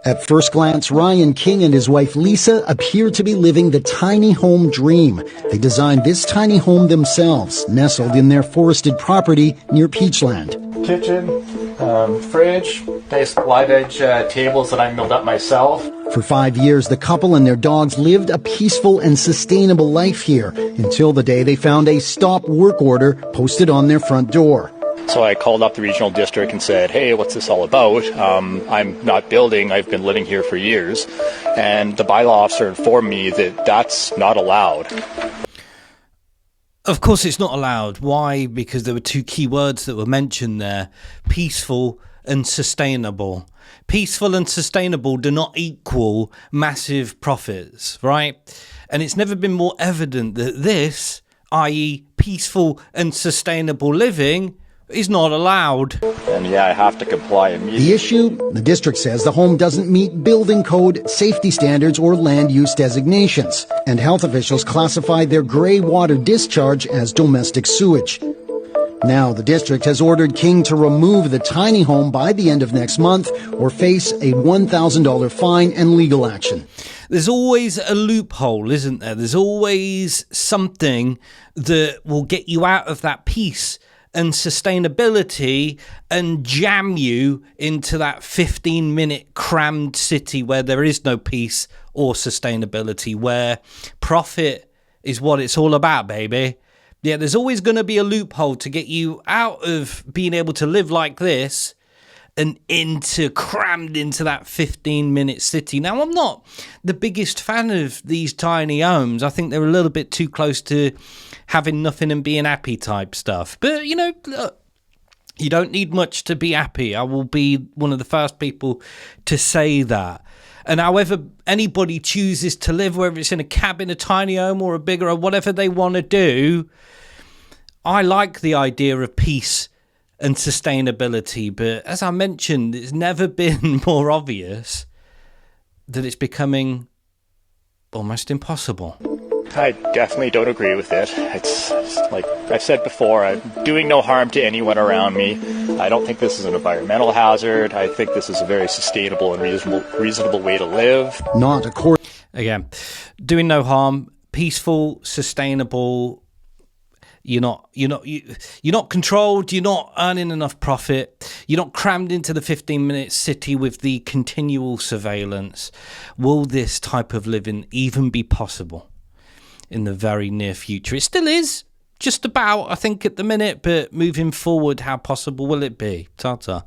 At first glance, Ryan King and his wife Lisa appear to be living the tiny home dream. They designed this tiny home themselves, nestled in their forested property near Peachland. Kitchen, fridge, nice live edge tables that I milled up myself. For 5 years, the couple and their dogs lived a peaceful and sustainable life here until the day they found a stop work order posted on their front door. So I called up the regional district and said, hey, what's this all about? I'm not building. I've been living here for years. And the bylaw officer informed me that that's not allowed. Of course it's not allowed. Why? Because there were two key words that were mentioned there: peaceful and sustainable. Peaceful and sustainable do not equal massive profits, right? And it's never been more evident that this, i.e. peaceful and sustainable living, is not allowed. And yeah, I have to comply immediately. The issue, the district says the home doesn't meet building code, safety standards, or land use designations. And health officials classified their grey water discharge as domestic sewage. Now, the district has ordered King to remove the tiny home by the end of next month or face a $1,000 fine and legal action. There's always a loophole, isn't there? There's always something that will get you out of that peace and sustainability and jam you into that 15-minute crammed city where there is no peace or sustainability, where profit is what it's all about, baby. Yeah, there's always going to be a loophole to get you out of being able to live like this and crammed into that 15-minute city. Now, I'm not the biggest fan of these tiny homes. I think they're a little bit too close to having nothing and being happy type stuff. But, you know, look, you don't need much to be happy. I will be one of the first people to say that. And however anybody chooses to live, whether it's in a cabin, a tiny home, or a bigger, or whatever they want to do, I like the idea of peace and sustainability. But as I mentioned, it's never been more obvious that it's becoming almost impossible. I definitely don't agree with it. It's like I've said before, I'm doing no harm to anyone around me. I don't think this is an environmental hazard. I think this is a very sustainable and reasonable way to live. Not according. Again, doing no harm, peaceful, sustainable. You're not controlled. You're not earning enough profit. You're not crammed into the 15-minute city with the continual surveillance. Will this type of living even be possible in the very near future? It still is, just about, I think, at the minute, but moving forward, how possible will it be? Ta-ta.